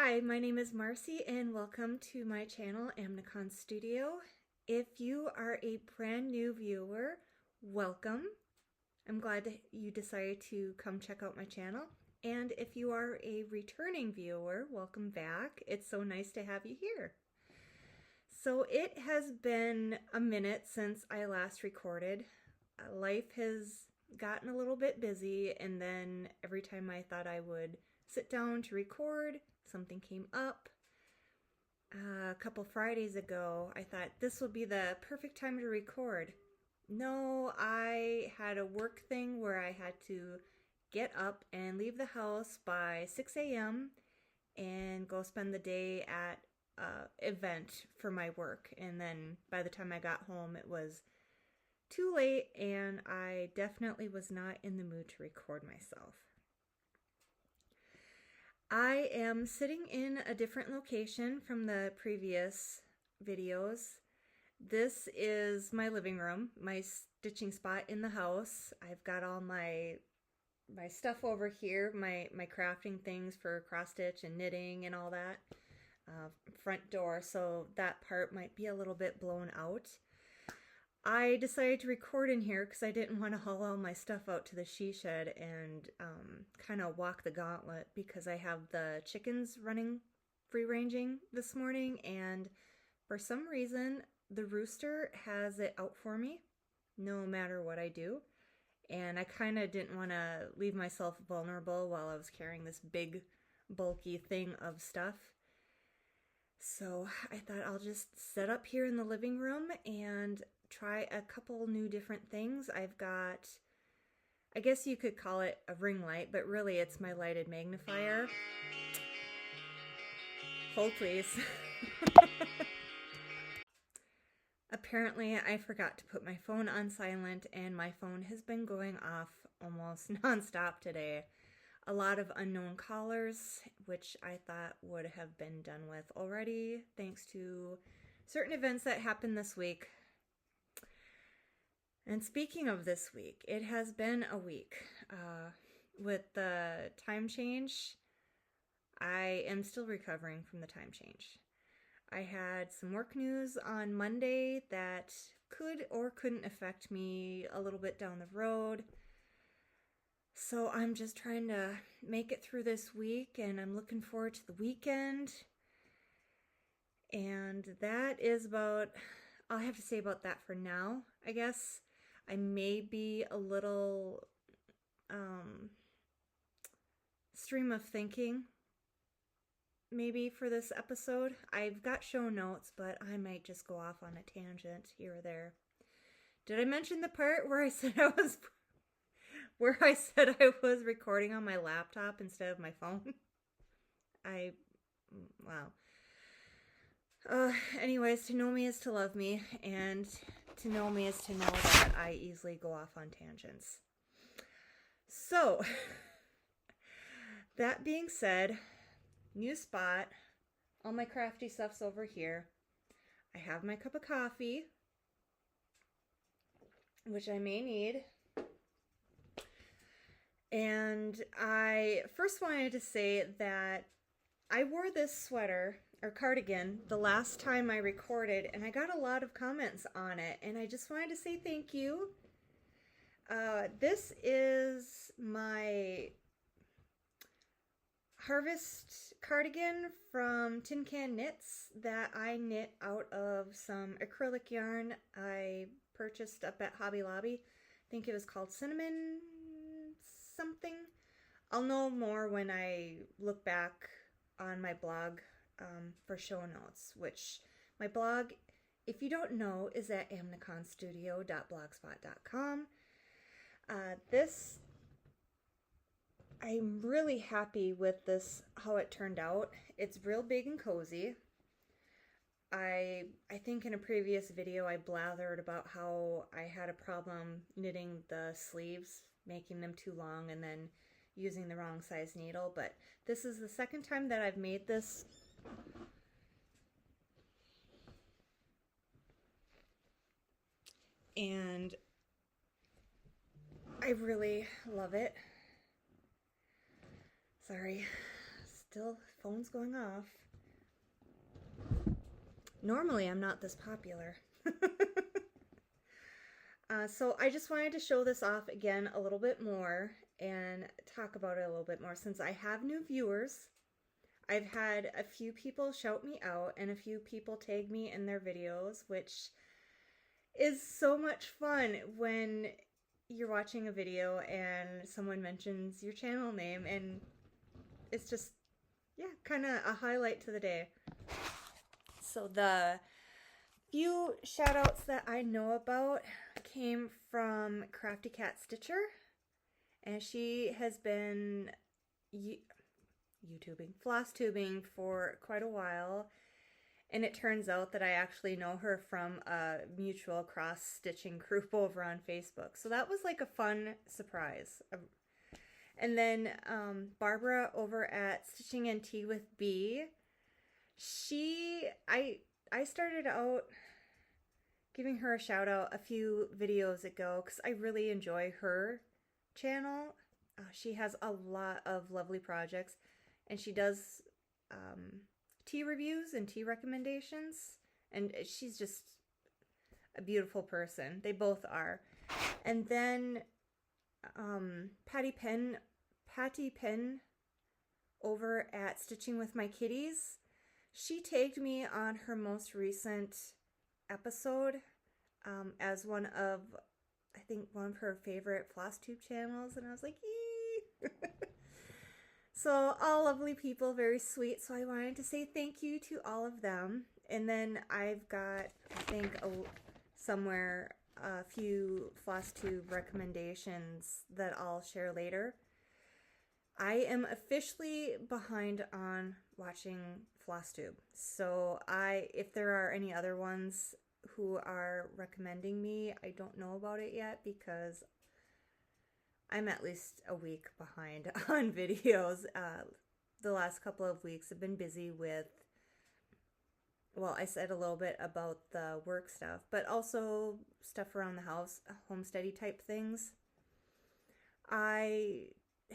Hi, my name is Marcy and welcome to my channel, AmniconStudio. If you are a brand new viewer, welcome. I'm glad that you decided to come check out my channel. And if you are a returning viewer, welcome back. It's so nice to have you here. So it has been a minute since I last recorded. Life has gotten a little bit busy, and then every time I thought I would sit down to record, something came up. A couple Fridays ago, I thought this would be the perfect time to record. No, I had a work thing where I had to get up and leave the house by 6 a.m. and go spend the day at an event for my work. And then by the time I got home, it was too late, and I definitely was not in the mood to record myself. I am sitting in a different location from the previous videos. This is my living room, my stitching spot in the house. I've got all my stuff over here, my crafting things for cross stitch and knitting and all that. Front door, so that part might be a little bit blown out. I decided to record in here because I didn't want to haul all my stuff out to the she shed and kind of walk the gauntlet, because I have the chickens running free ranging this morning, and for some reason the rooster has it out for me no matter what I do, and I kind of didn't want to leave myself vulnerable while I was carrying this big bulky thing of stuff. So I thought I'll just set up here in the living room and try a couple new different things. I've got, I guess you could call it a ring light, but really it's my lighted magnifier. Hold please. Apparently I forgot to put my phone on silent, and my phone has been going off almost nonstop today. A lot of unknown callers, which I thought would have been done with already, thanks to certain events that happened this week. And speaking of this week, it has been a week. With the time change, I am still recovering from the time change. I had some work news on Monday that could or couldn't affect me a little bit down the road. So I'm just trying to make it through this week, and I'm looking forward to the weekend. And that is about all I have to say about that for now, I guess. I may be a little stream of thinking maybe for this episode. I've got show notes, but I might just go off on a tangent here or there. Did I mention the part where I said I was recording on my laptop instead of my phone? Wow. Anyways, to know me is to love me, and to know me is to know that I easily go off on tangents. So, that being said, new spot, all my crafty stuff's over here. I have my cup of coffee, which I may need. And I first wanted to say that I wore this sweater or cardigan the last time I recorded, and I got a lot of comments on it, and I just wanted to say thank you. This is my Harvest cardigan from Tin Can Knits that I knit out of some acrylic yarn I purchased up at Hobby Lobby. I think it was called Cinnamon something. I'll know more when I look back on my blog for show notes, which my blog, if you don't know, is at AmniconStudio.blogspot.com. I'm really happy with this, how it turned out. It's real big and cozy. I think in a previous video I blathered about how I had a problem knitting the sleeves, making them too long and then using the wrong size needle, but this is the second time that I've made this. And I really love it. Sorry, still, phone's going off. Normally, I'm not this popular. So I just wanted to show this off again a little bit more and talk about it a little bit more since I have new viewers. I've had a few people shout me out and a few people tag me in their videos, which is so much fun when you're watching a video and someone mentions your channel name, and it's just, yeah, kind of a highlight to the day. So the few shout outs that I know about came from Crafty Cat Stitcher, and she has been floss tubing for quite a while, and it turns out that I actually know her from a mutual cross stitching group over on Facebook, so that was like a fun surprise. And then Barbara over at Stitching and Tea with B, I started out giving her a shout out a few videos ago because I really enjoy her channel. She has a lot of lovely projects, and she does tea reviews and tea recommendations, and she's just a beautiful person. They both are. And then Patty Penn over at Stitching with My Kitties, she tagged me on her most recent episode as one of, I think, one of her favorite floss tube channels, and I was like, yee! So all lovely people, very sweet, so I wanted to say thank you to all of them. And then I've got, I think, somewhere a few floss tube recommendations that I'll share later. I am officially behind on watching FlossTube, so if there are any other ones who are recommending me, I don't know about it yet because I'm at least a week behind on videos. The last couple of weeks have been busy with, well, I said a little bit about the work stuff, but also stuff around the house, homesteady type things. My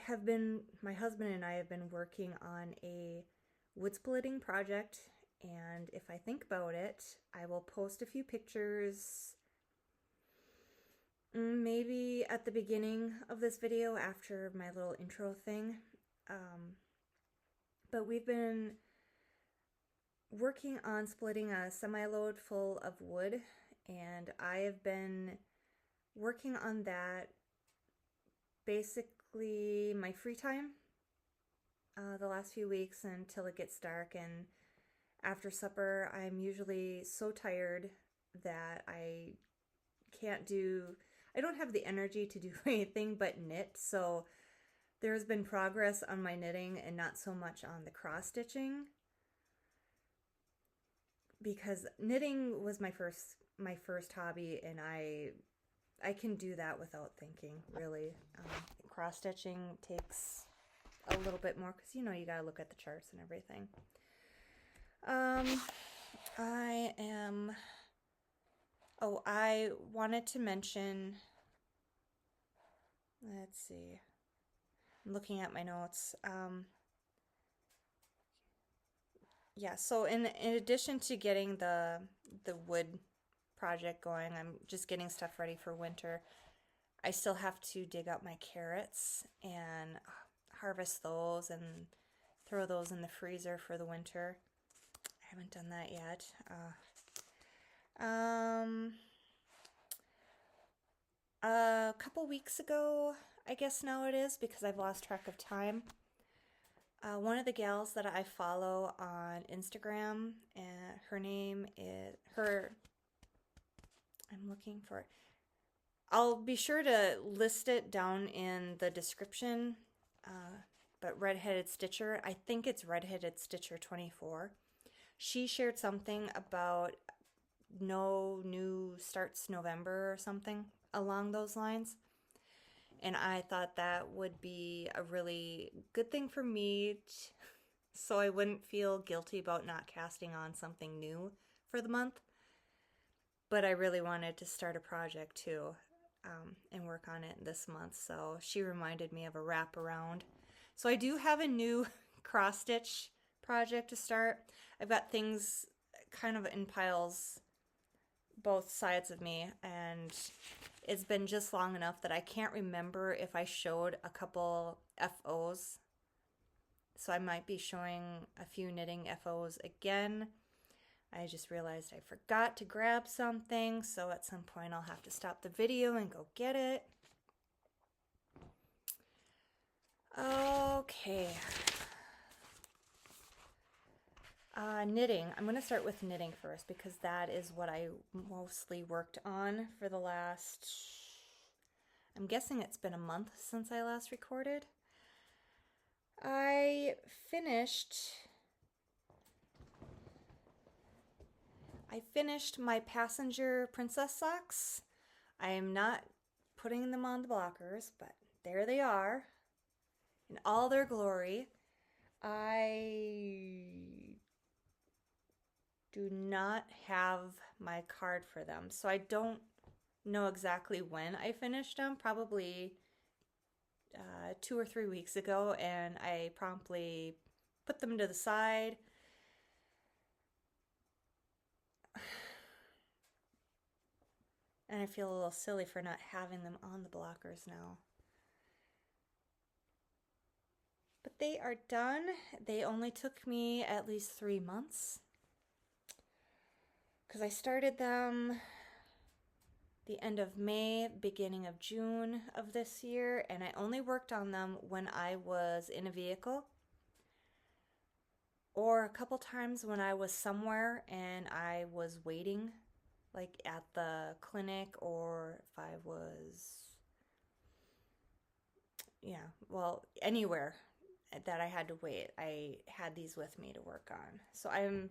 husband and I have been working on a wood splitting project, and if I think about it, I will post a few pictures maybe at the beginning of this video after my little intro thing. But we've been working on splitting a semi-load full of wood, and I have been working on that basically my free time the last few weeks until it gets dark, and after supper I'm usually so tired that I don't have the energy to do anything but knit. So there's been progress on my knitting and not so much on the cross stitching, because knitting was my first hobby, and I can do that without thinking, really. Cross stitching takes a little bit more because you gotta look at the charts and everything. I wanted to mention, let's see, I'm looking at my notes. Yeah, so in addition to getting the wood project going, I'm just getting stuff ready for winter. I still have to dig up my carrots and harvest those and throw those in the freezer for the winter. I haven't done that yet. A couple weeks ago, I guess now it is, because I've lost track of time, one of the gals that I follow on Instagram, and her name is, I'm looking for it. I'll be sure to list it down in the description, but Redheaded Stitcher, I think it's Redheaded Stitcher 24. She shared something about no new starts November or something along those lines, and I thought that would be a really good thing for me so I wouldn't feel guilty about not casting on something new for the month. But I really wanted to start a project too, and work on it this month, so she reminded me of a wraparound. So I do have a new cross stitch project to start. I've got things kind of in piles both sides of me, and it's been just long enough that I can't remember if I showed a couple FOs. So I might be showing a few knitting FOs again. I just realized I forgot to grab something, so at some point I'll have to stop the video and go get it. Okay. Knitting. I'm going to start with knitting first because that is what I mostly worked on for the last, I'm guessing it's been a month since I last recorded. I finished my passenger princess socks. I am not putting them on the blockers, but there they are in all their glory. I do not have my card for them, so I don't know exactly when I finished them. Probably 2 or 3 weeks ago, and I promptly put them to the side. And I feel a little silly for not having them on the blockers now. But they are done. They only took me at least 3 months, because I started them the end of May, beginning of June of this year, and I only worked on them when I was in a vehicle, or a couple times when I was somewhere and I was waiting, like at the clinic, or if I was, anywhere that I had to wait. I had these with me to work on. So I'm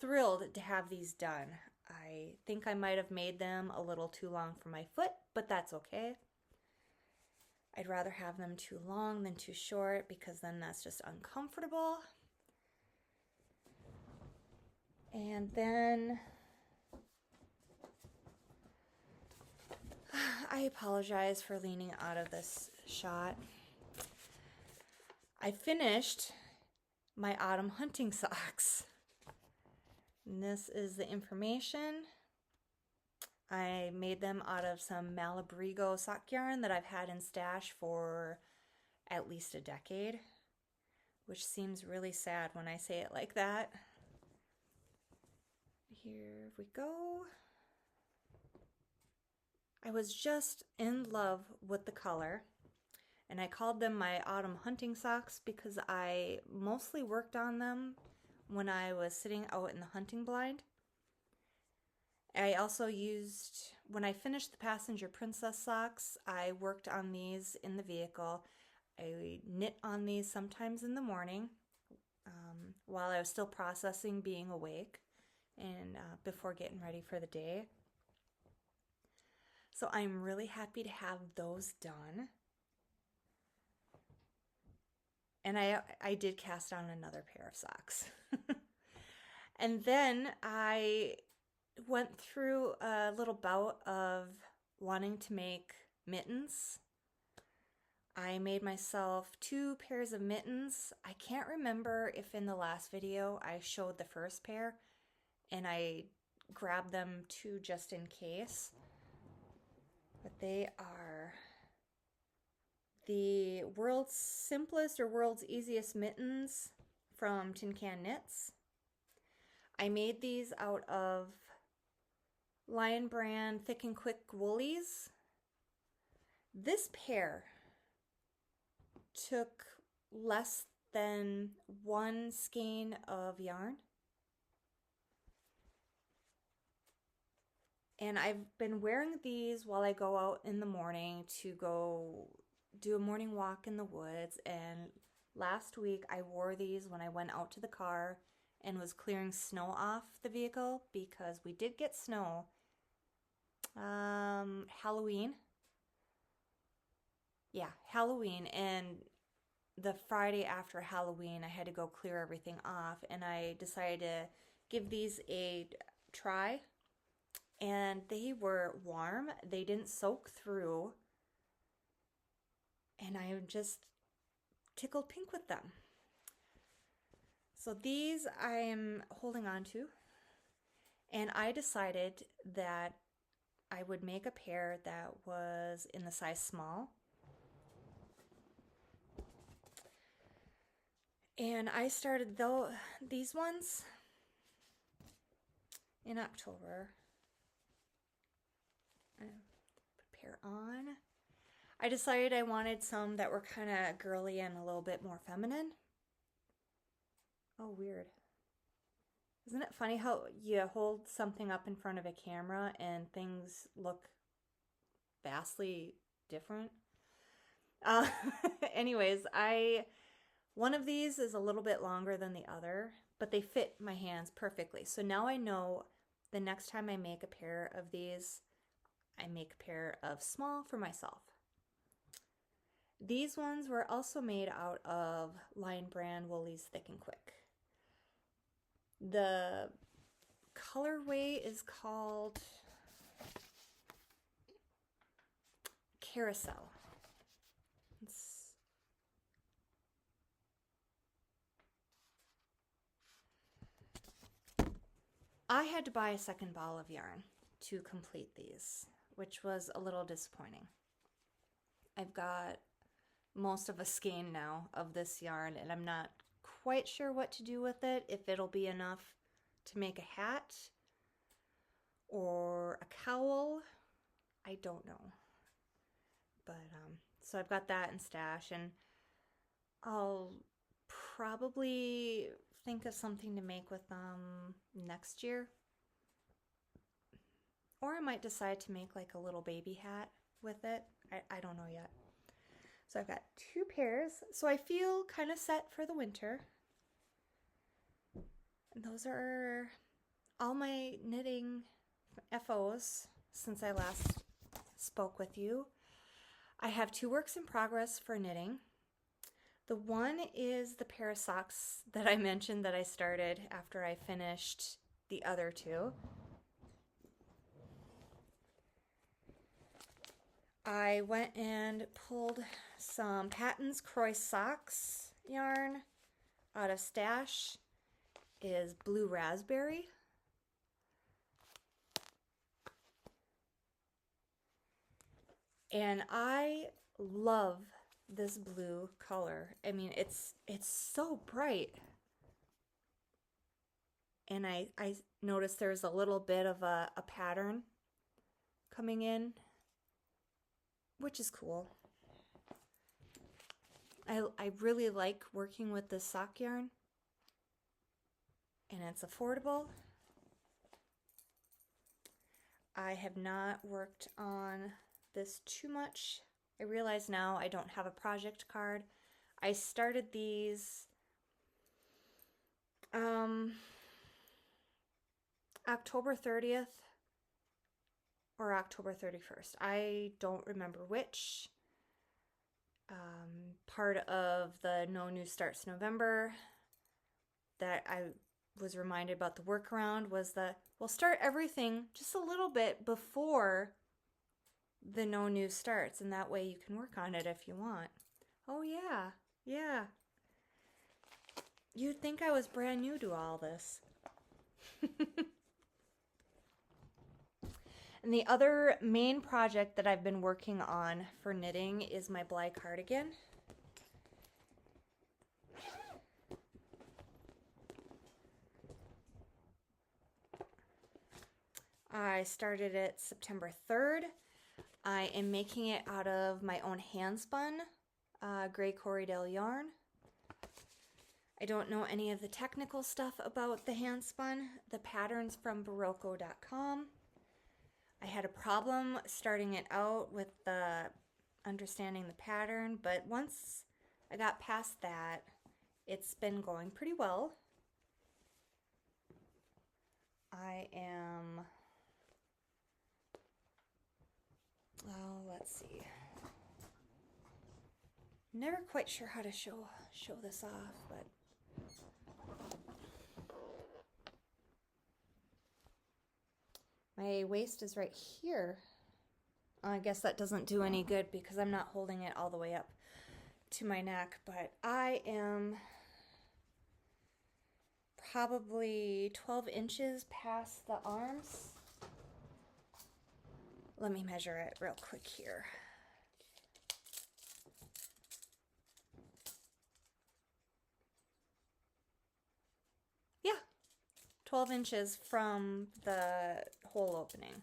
thrilled to have these done. I think I might have made them a little too long for my foot, but that's okay. I'd rather have them too long than too short, because then that's just uncomfortable. And then I apologize for leaning out of this shot. I finished my autumn hunting socks. And this is the information. I made them out of some Malabrigo sock yarn that I've had in stash for at least a decade, which seems really sad when I say it like that. Here we go. I was just in love with the color, and I called them my autumn hunting socks because I mostly worked on them when I was sitting out in the hunting blind. I also used, when I finished the passenger princess socks, I worked on these in the vehicle. I knit on these sometimes in the morning while I was still processing being awake and before getting ready for the day. So I'm really happy to have those done. And I did cast on another pair of socks. And then I went through a little bout of wanting to make mittens. I made myself 2 pairs of mittens. I can't remember if in the last video I showed the first pair and I grabbed them 2 just in case. But they are the world's simplest or world's easiest mittens from Tin Can Knits. I made these out of Lion Brand Thick and Quick woolies. This pair took less than 1 skein of yarn. And I've been wearing these while I go out in the morning to go do a morning walk in the woods. And last week I wore these when I went out to the car and was clearing snow off the vehicle, because we did get snow. Halloween. Yeah, Halloween. And the Friday after Halloween, I had to go clear everything off, and I decided to give these a try. And they were warm. They didn't soak through. And I am just tickled pink with them. So these I am holding on to, and I decided that I would make a pair that was in the size small. And I started these ones in October. Put a pair on. I decided I wanted some that were kind of girly and a little bit more feminine. Oh, weird. Isn't it funny how you hold something up in front of a camera and things look vastly different? Anyways, one of these is a little bit longer than the other, but they fit my hands perfectly. So now I know the next time I make a pair of these, I make a pair of small for myself. These ones were also made out of Lion Brand Woolies Thick and Quick. The colorway is called Carousel. I had to buy a second ball of yarn to complete these, which was a little disappointing. I've got most of a skein now of this yarn, and I'm not quite sure what to do with it, if it'll be enough to make a hat or a cowl. I don't know. But so I've got that in stash, and I'll probably think of something to make with them next year. Or I might decide to make like a little baby hat with it. I don't know yet. So I've got 2 pairs. So I feel kind of set for the winter. And those are all my knitting FOs since I last spoke with you. I have 2 works in progress for knitting. The one is the pair of socks that I mentioned that I started after I finished the other 2. I went and pulled some Patton's Croy Socks yarn out of stash. It is Blue Raspberry. And I love this blue color. I mean, it's so bright. And I noticed there's a little bit of a pattern coming in, which is cool. I really like working with this sock yarn, and it's affordable. I have not worked on this too much. I realize now I don't have a project card. I started these October 30th or October 31st. I don't remember which. Part of the No New Starts November that I was reminded about the workaround was that we'll start everything just a little bit before the No New starts, and that way you can work on it if you want. Oh yeah, yeah. You'd think I was brand new to all this. And the other main project that I've been working on for knitting is my Bly Cardigan. I started it September 3rd. I am making it out of my own hand-spun gray Corriedale yarn. I don't know any of the technical stuff about the hand-spun. The pattern's from Barocco.com. I had a problem starting it out with understanding the pattern, but once I got past that, it's been going pretty well. I am, let's see. Never quite sure how to show this off, but my waist is right here. I guess that doesn't do any good because I'm not holding it all the way up to my neck, but I am probably 12 inches past the arms. Let me measure it real quick here. Yeah, 12 inches from the hole opening.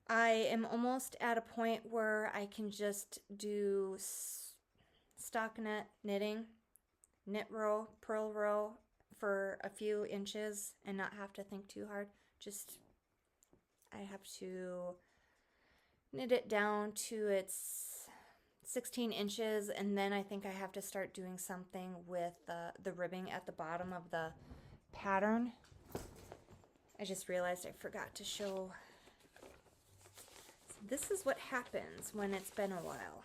I am almost at a point where I can just do stockinette knitting, knit row, purl row for a few inches and not have to think too hard. Just, I have to knit it down to its 16 inches, and then I think I have to start doing something with the ribbing at the bottom of the pattern. I just realized I forgot to show. This is what happens when it's been a while.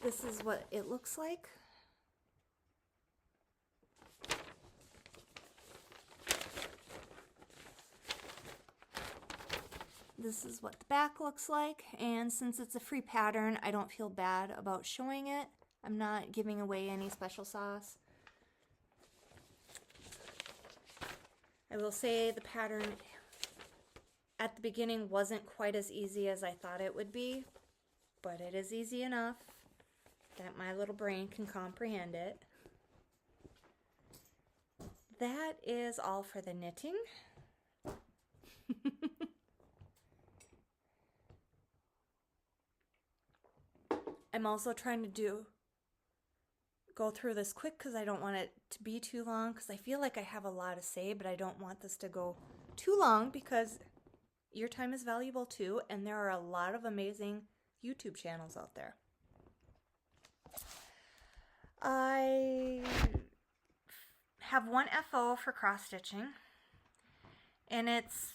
This is what it looks like. This is what the back looks like, and since it's a free pattern, I don't feel bad about showing it. I'm not giving away any special sauce. I will say the pattern at the beginning wasn't quite as easy as I thought it would be, but it is easy enough that my little brain can comprehend it. That is all for the knitting. I'm also trying to go through this quick because I don't want it to be too long, because I feel like I have a lot to say, but I don't want this to go too long because your time is valuable too, and there are a lot of amazing YouTube channels out there. I have one FO for cross stitching, and it's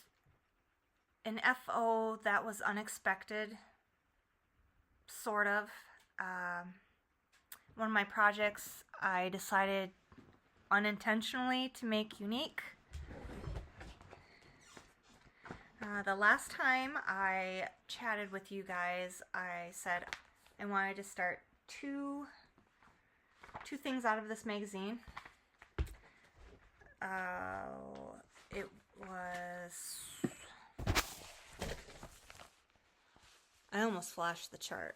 an FO that was unexpected, sort of. One of my projects I decided unintentionally to make unique. The last time I chatted with you guys, I said I wanted to start two things out of this magazine. It was... I almost flashed the chart.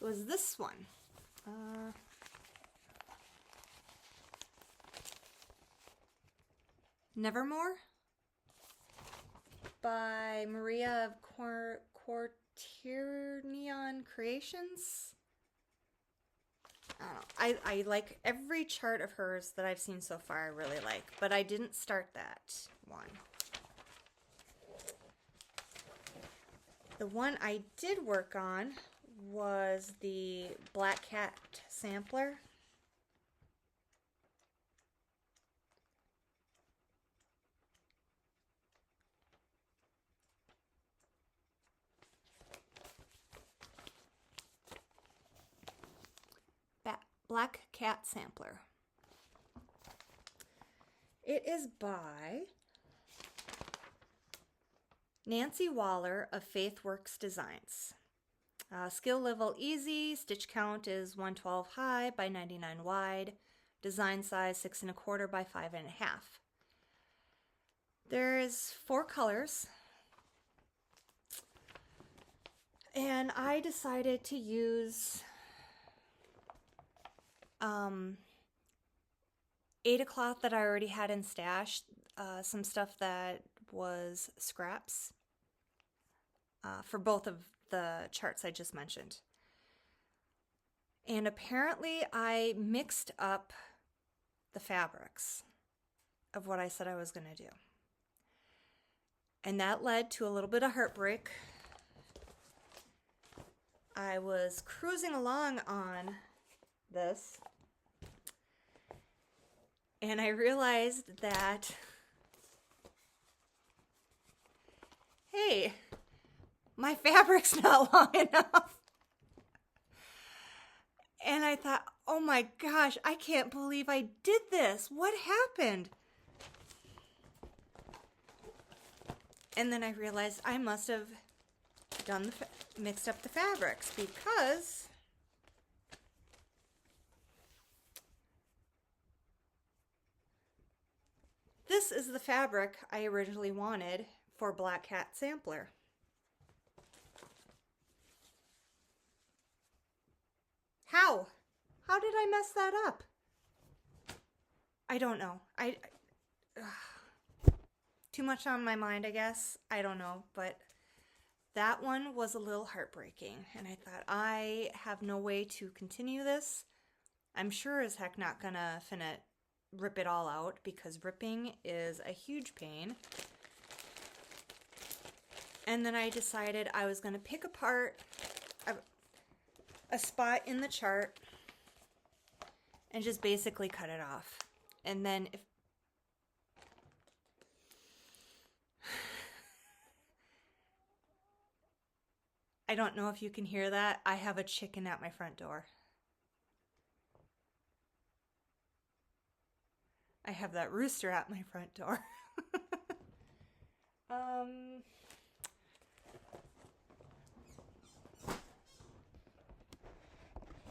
It was this one. Nevermore by Maria of Quartierneon Creations. I like every chart of hers that I've seen so far. I really like, but I didn't start that one. The one I did work on was the Black Cat sampler. Black Cat sampler. It is by Nancy Waller of Faithworks Designs. Skill level easy, stitch count is 112 high by 99 wide, design size 6 1/4 by 5 1/2. There's 4 colors, and I decided to use Ada cloth that I already had in stash, some stuff that was scraps for both of the charts I just mentioned. And apparently I mixed up the fabrics of what I said I was going to do. And that led to a little bit of heartbreak. I was cruising along on this, and I realized that, hey, my fabric's not long enough. And I thought, oh my gosh, I can't believe I did this. What happened? And then I realized I must have mixed up the fabrics, because this is the fabric I originally wanted for Black Hat Sampler. How? How did I mess that up? I don't know. Too much on my mind, I guess. I don't know, but that one was a little heartbreaking, and I thought, I have no way to continue this. I'm sure as heck not gonna finna rip it all out, because ripping is a huge pain. And then I decided I was gonna pick apart a spot in the chart and just basically cut it off. And then if I don't know if you can hear that. I have a chicken at my front door. I have that rooster at my front door.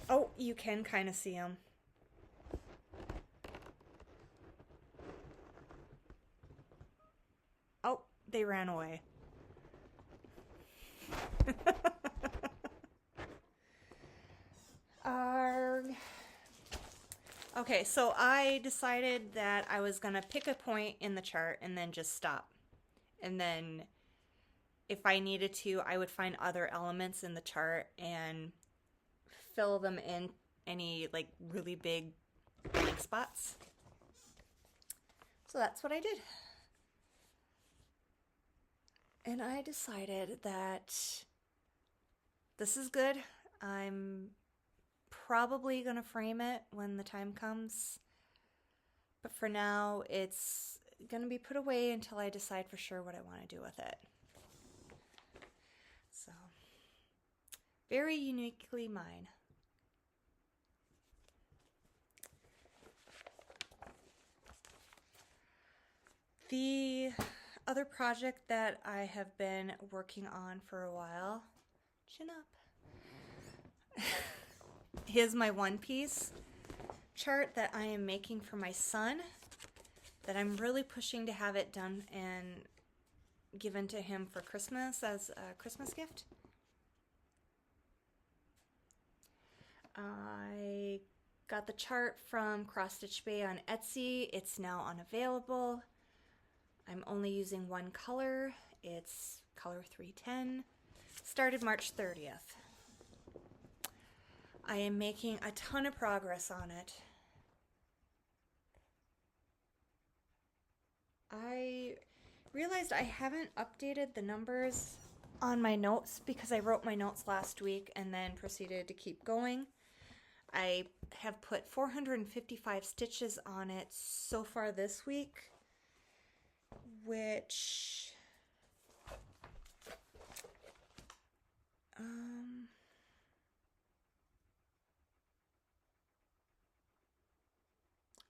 Oh, you can kind of see them. Oh, they ran away. Okay, so I decided that I was gonna pick a point in the chart and then just stop. And then if I needed to, I would find other elements in the chart and fill them in any like really big blank spots. So that's what I did. And I decided that this is good. I'm probably going to frame it when the time comes. But for now, it's going to be put away until I decide for sure what I want to do with it. So, very uniquely mine. The other project that I have been working on for a while, chin up, is my one piece chart that I am making for my son, that I'm really pushing to have it done and given to him for Christmas as a Christmas gift. I got the chart from Cross Stitch Bay on Etsy. It's now unavailable. I'm only using one color. It's color 310. Started March 30th. I am making a ton of progress on it. I realized I haven't updated the numbers on my notes because I wrote my notes last week and then proceeded to keep going. I have put 455 stitches on it so far this week, which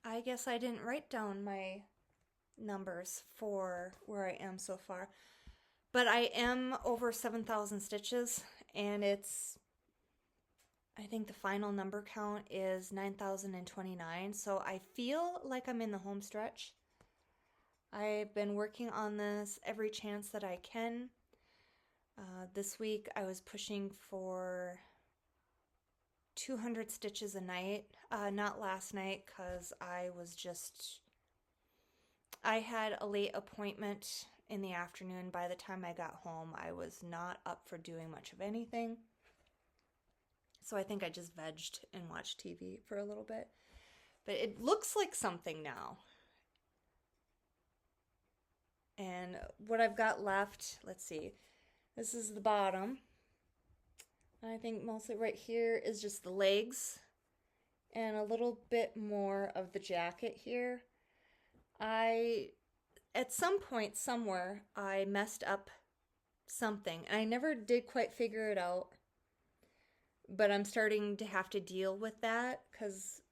I guess I didn't write down my numbers for where I am so far, but I am over 7,000 stitches, and I think the final number count is 9,029, so I feel like I'm in the home stretch. I've been working on this every chance that I can. This week I was pushing for 200 stitches a night. Not last night because I had a late appointment in the afternoon. By the time I got home, I was not up for doing much of anything. So I think I just vegged and watched TV for a little bit. But it looks like something now. And what I've got left, let's see, this is the bottom. I think mostly right here is just the legs and a little bit more of the jacket here. At some point somewhere, I messed up something, and I never did quite figure it out, but I'm starting to have to deal with that because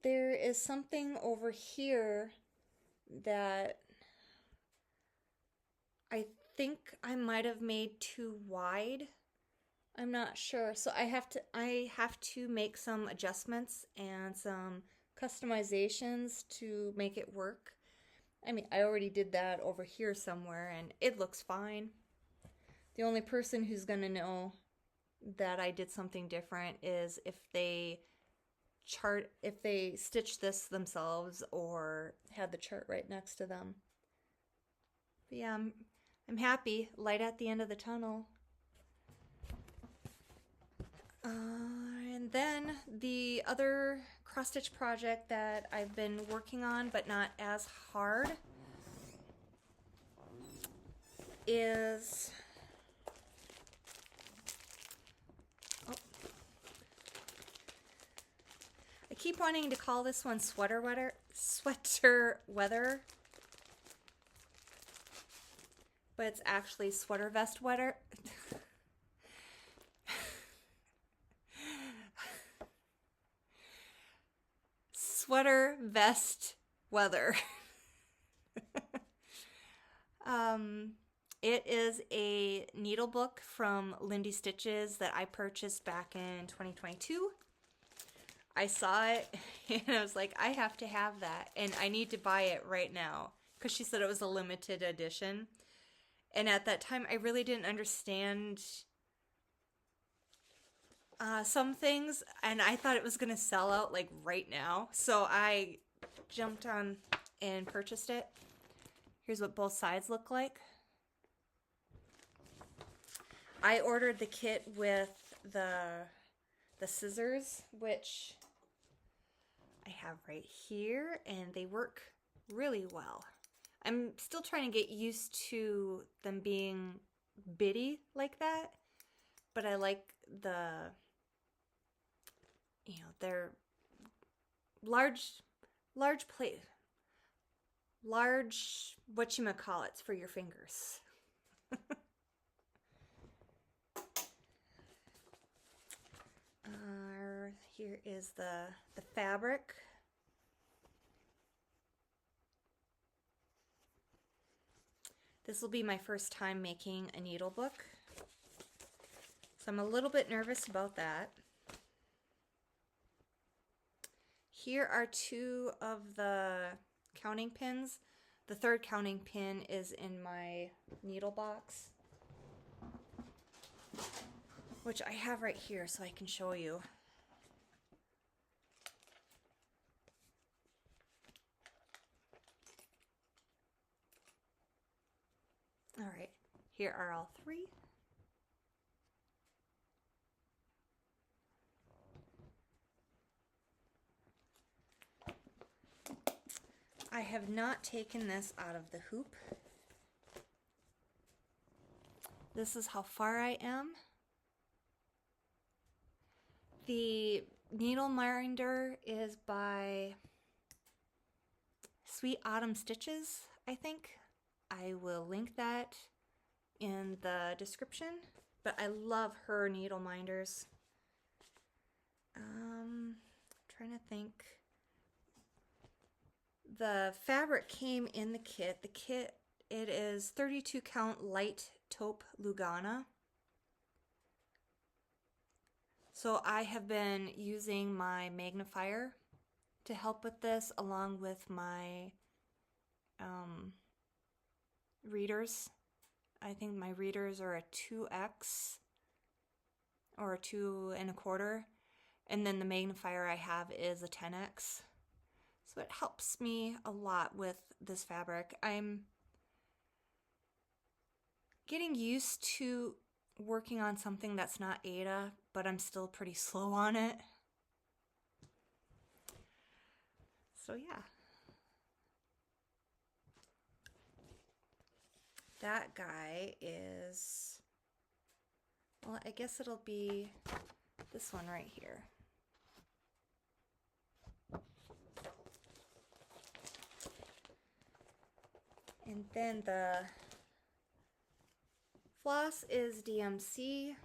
there is something over here that I think I might have made too wide. I'm not sure. So I have to make some adjustments and some customizations to make it work. I mean, I already did that over here somewhere and it looks fine. The only person who's gonna know that I did something different is if they stitch this themselves or had the chart right next to them. But yeah, I'm happy. Light at the end of the tunnel. And then the other cross-stitch project that I've been working on but not as hard is I keep wanting to call this one sweater weather, but it's actually Sweatervest weather. Sweater vest weather. It is a needle book from Lindy Stitches that I purchased back in 2022. I saw it and I was like, I have to have that and I need to buy it right now because she said it was a limited edition. And at that time, I really didn't understand some things, and I thought it was going to sell out like right now. So I jumped on and purchased it. Here's what both sides look like. I ordered the kit with the scissors, which I have right here, and they work really well. I'm still trying to get used to them being bitty like that, but I like the, you know, they're large whatchamacallits for your fingers. Here is the fabric. This will be my first time making a needle book, so I'm a little bit nervous about that. Here are two of the counting pins. The third counting pin is in my needle box, which I have right here so I can show you. All right, here are all three. I have not taken this out of the hoop. This is how far I am. The needle minder is by Sweet Autumn Stitches, I think. I will link that in the description, but I love her needle minders. Trying to think. The fabric came in the kit. The kit, it is 32 count light taupe Lugana. So I have been using my magnifier to help with this, along with my readers. I think my readers are a 2x or a 2 1/4, and then the magnifier I have is a 10x. So it helps me a lot with this fabric. I'm getting used to working on something that's not Aida, but I'm still pretty slow on it. So yeah. That guy is, well, I guess it'll be this one right here. And then the floss is DMC.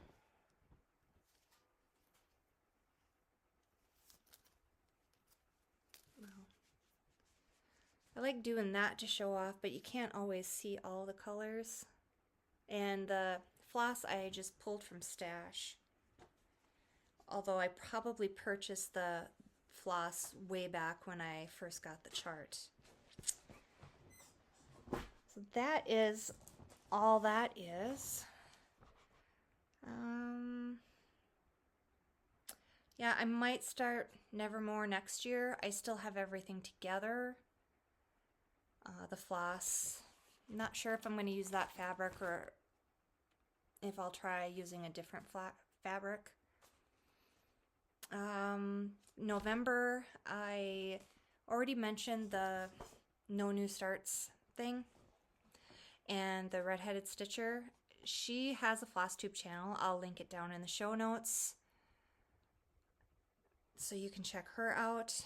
I like doing that to show off, but you can't always see all the colors. And the floss I just pulled from Stash. Although I probably purchased the floss way back when I first got the chart. So that is all that is. Yeah, I might start Nevermore next year. I still have everything together. The floss. I'm not sure if I'm going to use that fabric or if I'll try using a different fabric. November, I already mentioned the No New Starts thing and the Redheaded Stitcher. She has a floss tube channel. I'll link it down in the show notes so you can check her out.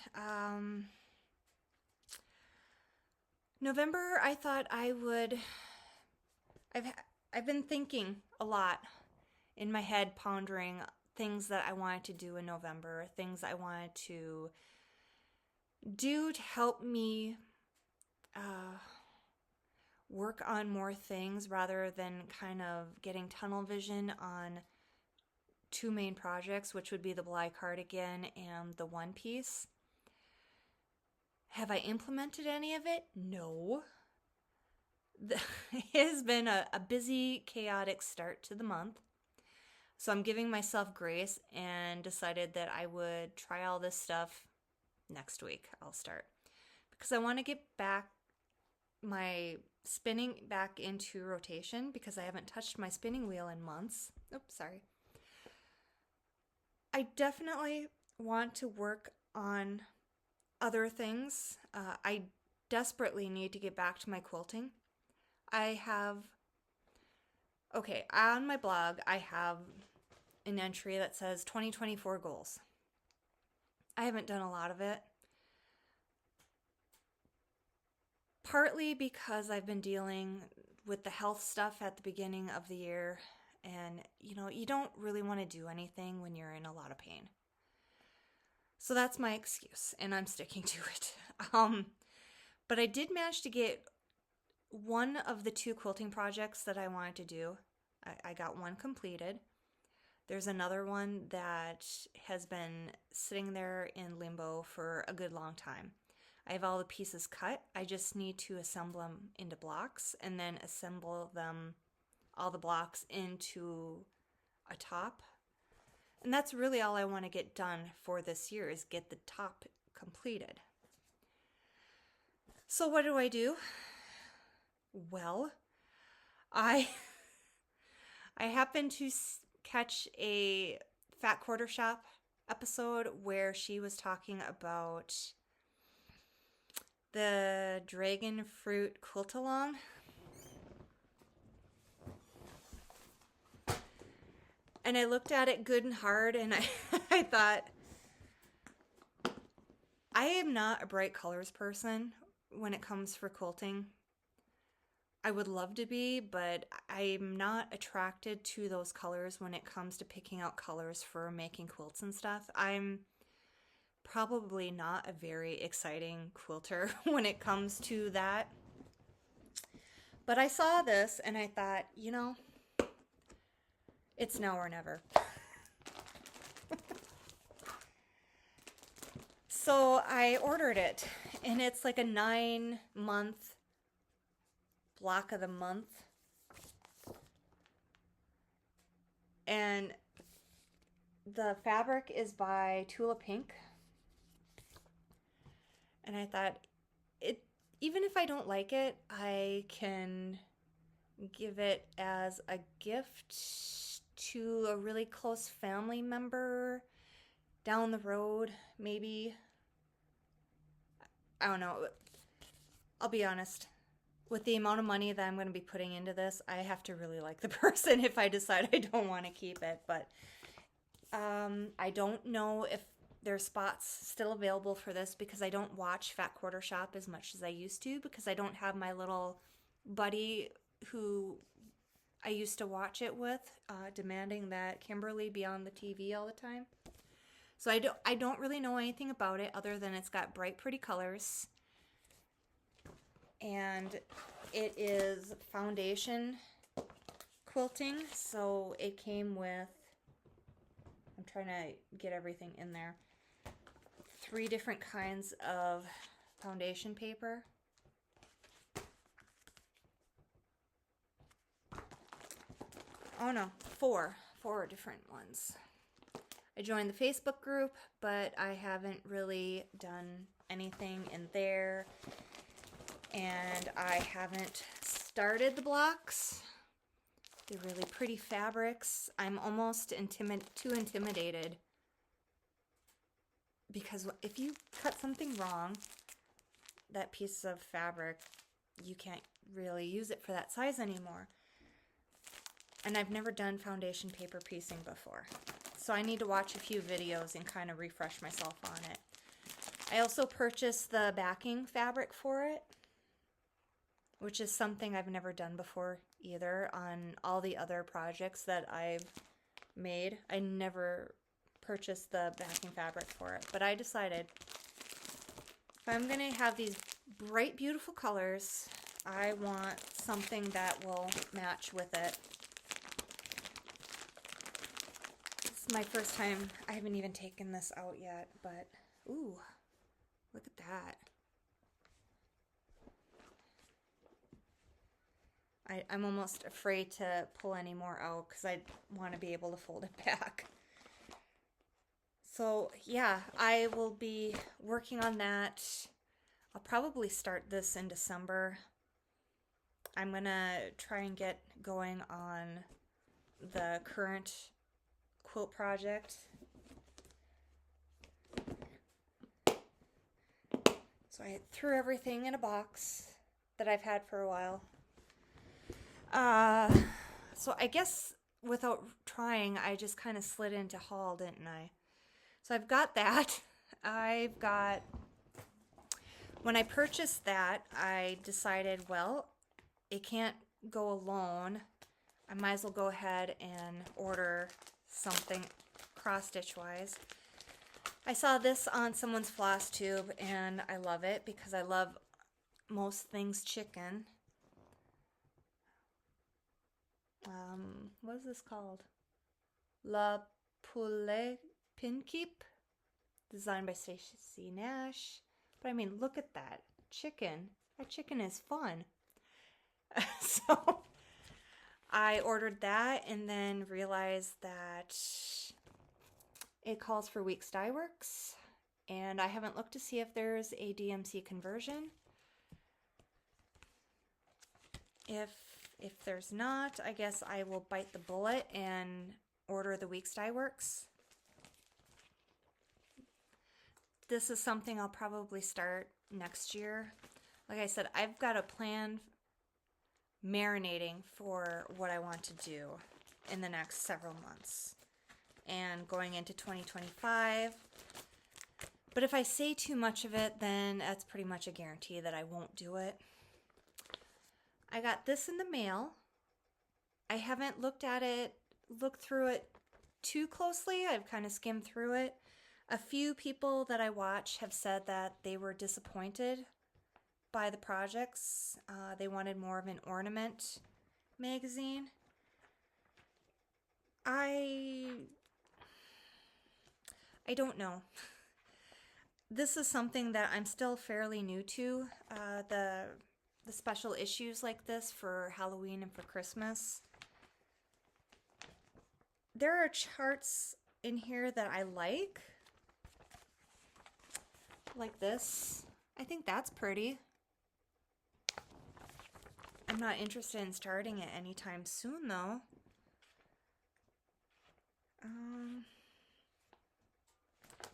November, I thought I would... I've been thinking a lot in my head, pondering things that I wanted to do in November, things I wanted to do to help me work on more things rather than kind of getting tunnel vision on two main projects, which would be the Bly Cardigan and the One Piece. Have I implemented any of it? No. It has been a busy, chaotic start to the month. So I'm giving myself grace and decided that I would try all this stuff next week. I'll start. Because I want to get back my spinning back into rotation because I haven't touched my spinning wheel in months. Oops, sorry. I definitely want to work on other things. I desperately need to get back to my quilting. On my blog, I have an entry that says 2024 goals. I haven't done a lot of it. Partly because I've been dealing with the health stuff at the beginning of the year, and you don't really want to do anything when you're in a lot of pain. So that's my excuse, and I'm sticking to it. But I did manage to get one of the two quilting projects that I wanted to do. I got one completed. There's another one that has been sitting there in limbo for a good long time. I have all the pieces cut. I just need to assemble them into blocks and then assemble them, all the blocks, into a top. And that's really all I want to get done for this year, is get the top completed. So what do? Well, I happened to catch a Fat Quarter Shop episode where she was talking about the dragon fruit quilt-along. And I looked at it good and hard, and I thought, I am not a bright colors person when it comes for quilting. I would love to be, but I'm not attracted to those colors when it comes to picking out colors for making quilts and stuff. I'm probably not a very exciting quilter when it comes to that. But I saw this and I thought, it's now or never. So I ordered it, and it's like a 9-month block of the month. And the fabric is by Tula Pink. And I thought, even if I don't like it, I can give it as a gift to a really close family member down the road, maybe. I don't know. I'll be honest. With the amount of money that I'm going to be putting into this, I have to really like the person if I decide I don't want to keep it. But I don't know if there's spots still available for this because I don't watch Fat Quarter Shop as much as I used to, because I don't have my little buddy who I used to watch it with demanding that Kimberly be on the TV all the time. So I don't really know anything about it other than it's got bright, pretty colors. And it is foundation quilting, so it came with, I'm trying to get everything in there, 3 different kinds of foundation paper. Oh no, 4 different ones. I joined the Facebook group, but I haven't really done anything in there, and I haven't started the blocks. They're really pretty fabrics. I'm almost too intimidated, because if you cut something wrong, that piece of fabric, you can't really use it for that size anymore. And I've never done foundation paper piecing before, so I need to watch a few videos and kind of refresh myself on it. I also purchased the backing fabric for it, which is something I've never done before either. On all the other projects that I've made, I never purchased the backing fabric for it, but I decided if I'm going to have these bright, beautiful colors, I want something that will match with it. This is my first time. I haven't even taken this out yet, but ooh, look at that. I'm almost afraid to pull any more out because I want to be able to fold it back. So yeah, I will be working on that. I'll probably start this in December. I'm going to try and get going on the current quilt project. So I threw everything in a box that I've had for a while. So I guess without trying, I just kind of slid into haul, didn't I? So I've got that. When I purchased that, I decided, well, it can't go alone. I might as well go ahead and order something cross-stitch wise. I saw this on someone's floss tube, and I love it because I love most things chicken. What is this called? La Poulet Pinkeep, designed by Stacey Nash. But I mean, look at that chicken. That chicken is fun. So I ordered that and then realized that it calls for Weeks Dye Works, and I haven't looked to see if there's a DMC conversion. If there's not, I guess I will bite the bullet and order the Weeks Dye Works. This is something I'll probably start next year. Like I said, I've got a plan marinating for what I want to do in the next several months and going into 2025. But if I say too much of it, then that's pretty much a guarantee that I won't do it. I got this in the mail. I haven't looked through it too closely. I've kind of skimmed through it. A few people that I watch have said that they were disappointed by the projects. They wanted more of an ornament magazine. I don't know. This is something that I'm still fairly new to. The special issues like this for Halloween and for Christmas. There are charts in here that I like this. I think that's pretty. I'm not interested in starting it anytime soon, though.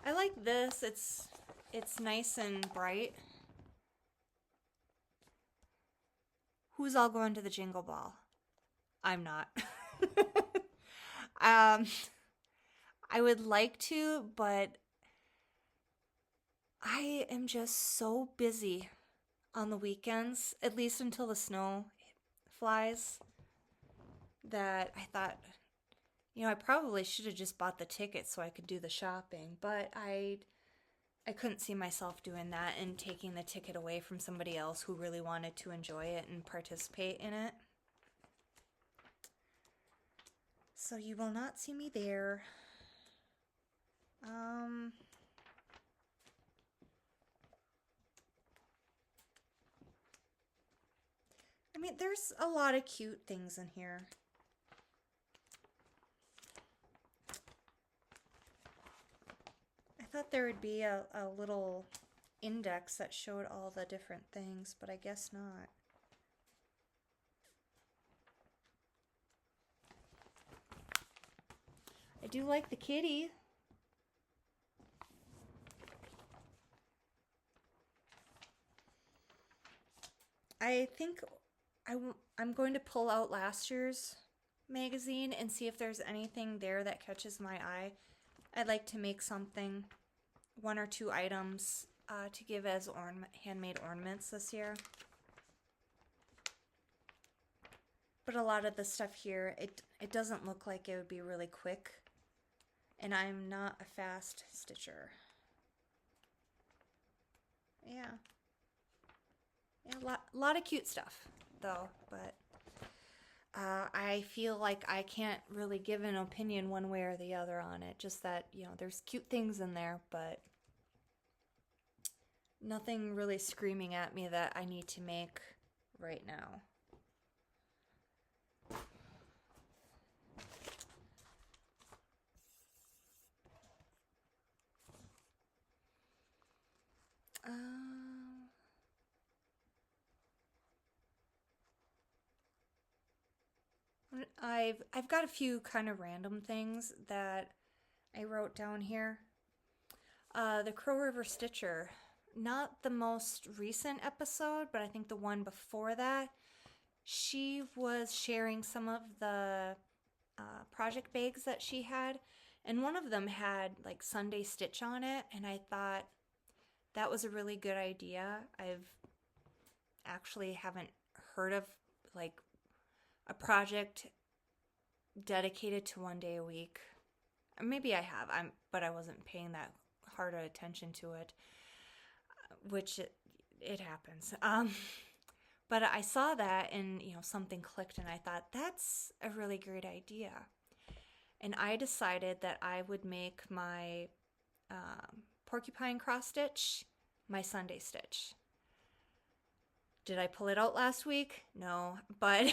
I like this. It's nice and bright. Who's all going to the Jingle Ball? I'm not. I would like to, but I am just so busy on the weekends, at least until the snow flies, that I thought, I probably should have just bought the ticket so I could do the shopping, but I couldn't see myself doing that and taking the ticket away from somebody else who really wanted to enjoy it and participate in it. So you will not see me there. mean, there's a lot of cute things in here. I thought there would be a little index that showed all the different things, but I guess not. I do like the kitty. I think I'm going to pull out last year's magazine and see if there's anything there that catches my eye. I'd like to make something, 1 or 2 items to give as handmade ornaments this year. But a lot of the stuff here, it doesn't look like it would be really quick. And I'm not a fast stitcher. Yeah. Yeah, a lot of cute stuff, though, but I feel like I can't really give an opinion one way or the other on it. Just that, you know, there's cute things in there, but nothing really screaming at me that I need to make right now. I've got a few kind of random things that I wrote down here. The Crow River Stitcher, not the most recent episode, but I think the one before that, she was sharing some of the project bags that she had, and one of them had like Sunday Stitch on it, and I thought that was a really good idea. I've actually haven't heard of like a project dedicated to 1 day a week. Maybe I have, but I wasn't paying that hard attention to it, which it happens. But I saw that and, you know, something clicked and I thought, that's a really great idea. And I decided that I would make my porcupine cross stitch my Sunday stitch. Did I pull it out last week? No, but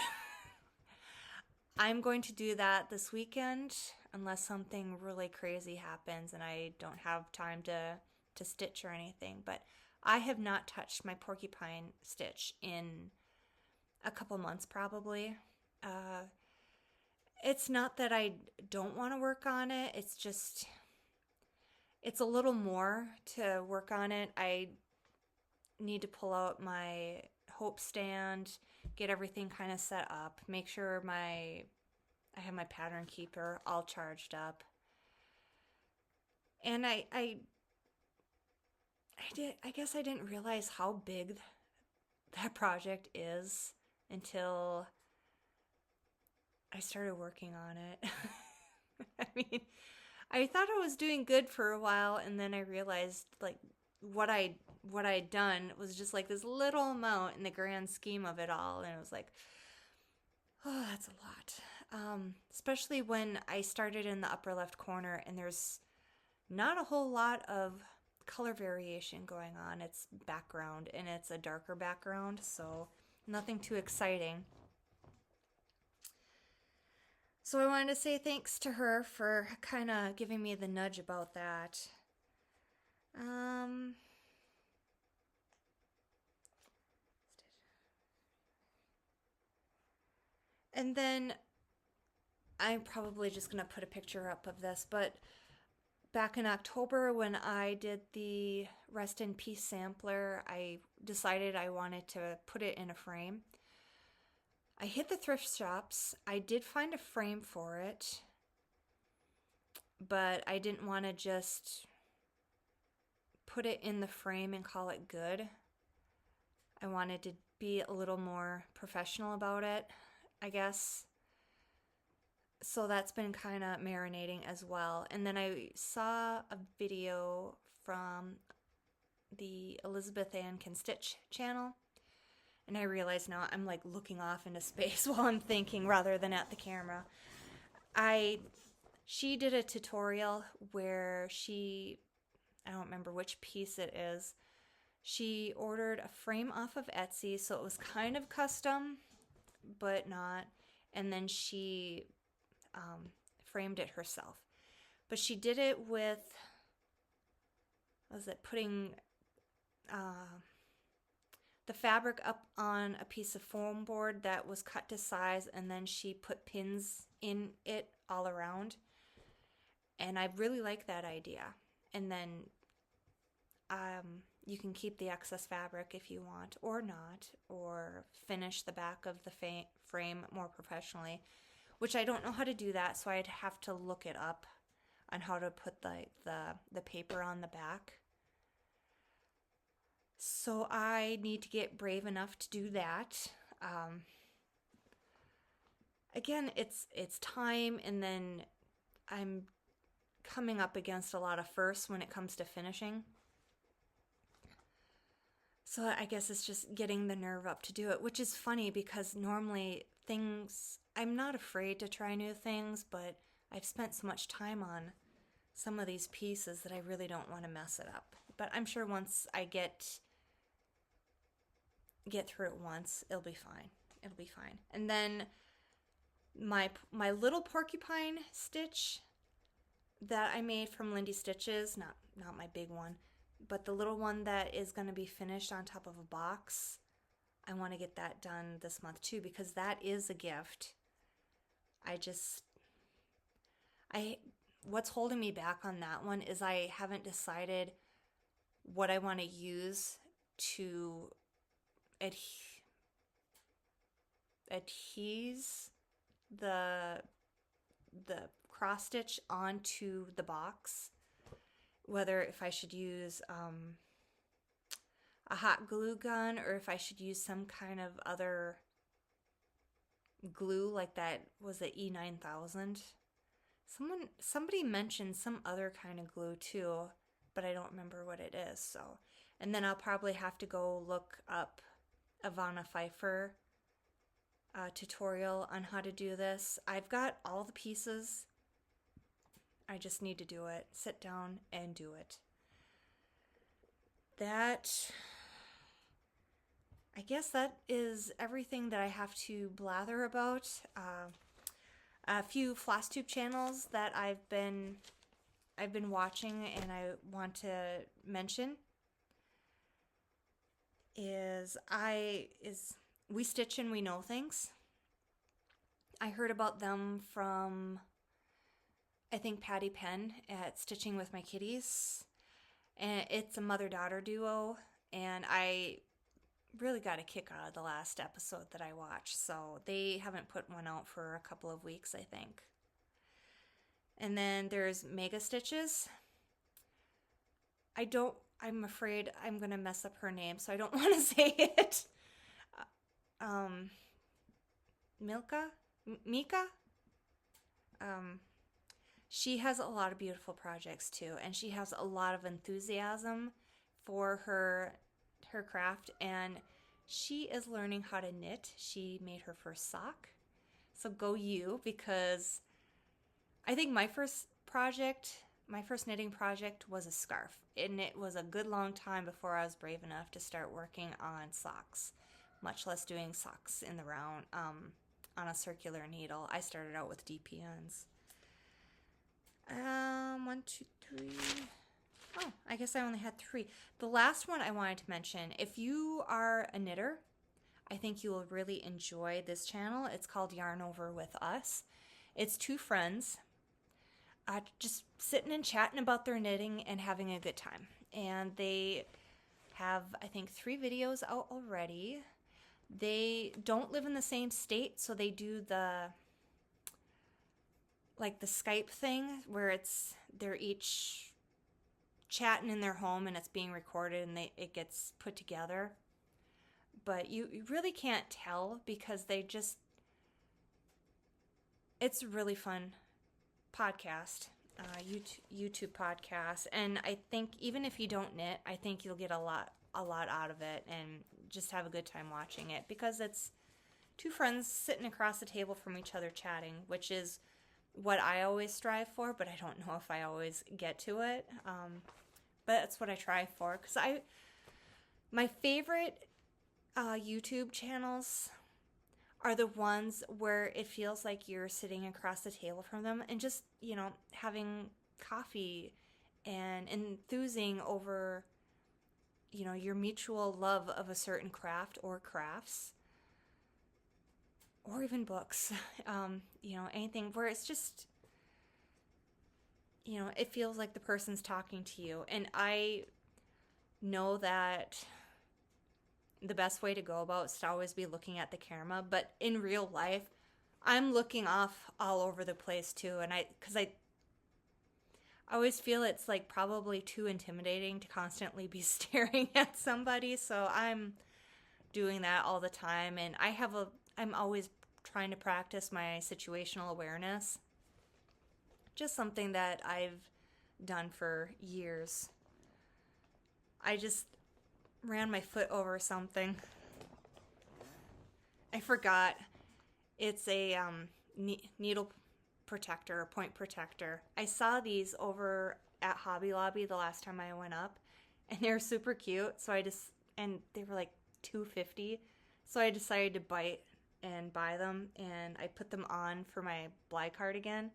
I'm going to do that this weekend unless something really crazy happens and I don't have time to stitch or anything. But I have not touched my porcupine stitch in a couple months probably. It's not that I don't want to work on it. It's just, it's a little more to work on it. I need to pull out my hope stand, get everything kind of set up, make sure I have my pattern keeper all charged up. And I guess I didn't realize how big that project is until I started working on it. I mean, I thought I was doing good for a while, and then I realized like what I'd done was just like this little amount in the grand scheme of it all, and it was like, oh, that's a lot. Especially when I started in the upper left corner, and there's not a whole lot of color variation going on. It's background, and it's a darker background, so nothing too exciting. So I wanted to say thanks to her for kind of giving me the nudge about that. And then I'm probably just going to put a picture up of this, but back in October when I did the Rest in Peace sampler, I decided I wanted to put it in a frame. I hit the thrift shops. I did find a frame for it, but I didn't want to just put it in the frame and call it good. I wanted to be a little more professional about it, I guess. So that's been kind of marinating as well. And then I saw a video from the Elizabeth Ann Can Stitch channel, and I realize now I'm like looking off into space while I'm thinking rather than at the camera. She did a tutorial where I don't remember which piece it is. She ordered a frame off of Etsy, so it was kind of custom. but not. And then she framed it herself. But she did it with, putting the fabric up on a piece of foam board that was cut to size, and then she put pins in it all around. And I really like that idea. And then you can keep the excess fabric if you want, or not, or finish the back of the frame more professionally, which I don't know how to do that, so I'd have to look it up on how to put the paper on the back. So I need to get brave enough to do that. Again, it's time, and then I'm coming up against a lot of firsts when it comes to finishing. So I guess it's just getting the nerve up to do it, which is funny because normally I'm not afraid to try new things, but I've spent so much time on some of these pieces that I really don't want to mess it up. But I'm sure once I get through it once, it'll be fine. It'll be fine. And then my little porcupine stitch that I made from Lindy Stitches, not my big one, but the little one that is going to be finished on top of a box, I want to get that done this month too, because that is a gift. What's holding me back on that one is I haven't decided what I want to use to adhese the cross stitch onto the box. Whether if I should use a hot glue gun, or if I should use some kind of other glue like that was the E9000. Somebody mentioned some other kind of glue too, but I don't remember what it is. So, and then I'll probably have to go look up a Pfeiffer tutorial on how to do this. I've got all the pieces. I just need to do it. Sit down and do it. I guess that is everything that I have to blather about. A few floss tube channels that I've been watching and I want to mention is We Stitch and We Know Things. I heard about them from, I think, Patty Penn at Stitching with My Kitties. And it's a mother-daughter duo, and I really got a kick out of the last episode that I watched. So they haven't put one out for a couple of weeks, I think. And then there's Mega Stitches. I'm afraid I'm going to mess up her name, so I don't want to say it. Mika? She has a lot of beautiful projects too, and she has a lot of enthusiasm for her craft, and she is learning how to knit. She made her first sock, so go you, because I think my first knitting project was a scarf, and it was a good long time before I was brave enough to start working on socks, much less doing socks in the round on a circular needle. I started out with DPNs. 1, 2, 3. Oh, I guess I only had 3. The last one I wanted to mention, if you are a knitter, I think you will really enjoy this channel. It's called Yarn Over With Us. It's 2 friends just sitting and chatting about their knitting and having a good time. And they have, I think, 3 videos out already. They don't live in the same state, so they do the Skype thing where they're each chatting in their home and it's being recorded and it gets put together. But you really can't tell because it's a really fun podcast, YouTube podcast. And I think even if you don't knit, I think you'll get a lot out of it and just have a good time watching it, because it's 2 friends sitting across the table from each other chatting, which is what I always strive for, but I don't know if I always get to it. But that's what I try for, because my favorite YouTube channels are the ones where it feels like you're sitting across the table from them and just, having coffee and enthusing over, your mutual love of a certain craft or crafts, or even books, anything where it's just, it feels like the person's talking to you. And I know that the best way to go about is to always be looking at the camera, but in real life, I'm looking off all over the place too. And because I always feel it's like probably too intimidating to constantly be staring at somebody. So I'm doing that all the time. And I'm always trying to practice my situational awareness. Just something that I've done for years. I just ran my foot over something. I forgot. It's a needle protector, or point protector. I saw these over at Hobby Lobby the last time I went up, and they're super cute. And they were like $2.50. So I decided to bite and buy them, and I put them on for my Bly cardigan.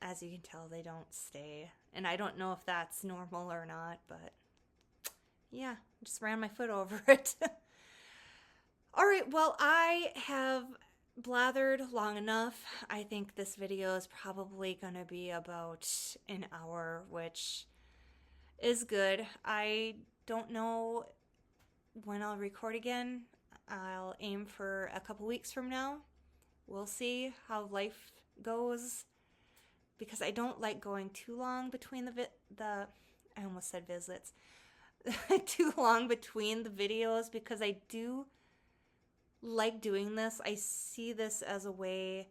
As you can tell, they don't stay. And I don't know if that's normal or not, but yeah, just ran my foot over it. All right, well, I have blathered long enough. I think this video is probably going to be about an hour, which is good. I don't know when I'll record again. I'll aim for a couple weeks from now. We'll see how life goes, because I don't like going too long between I almost said visits. Too long between the videos, because I do like doing this. I see this as a way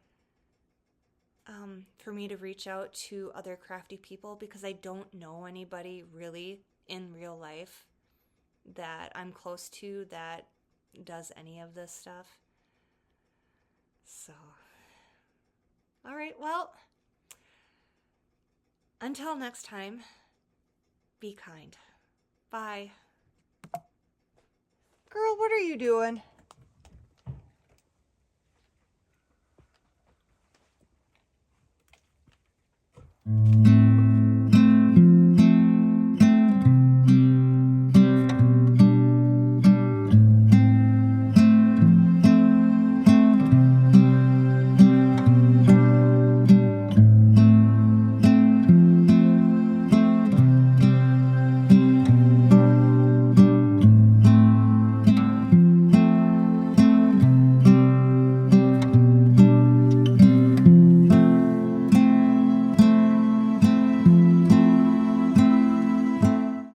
for me to reach out to other crafty people, because I don't know anybody really in real life that I'm close to that does any of this stuff. So, all right, well, until next time, be kind. Bye. Girl, what are you doing?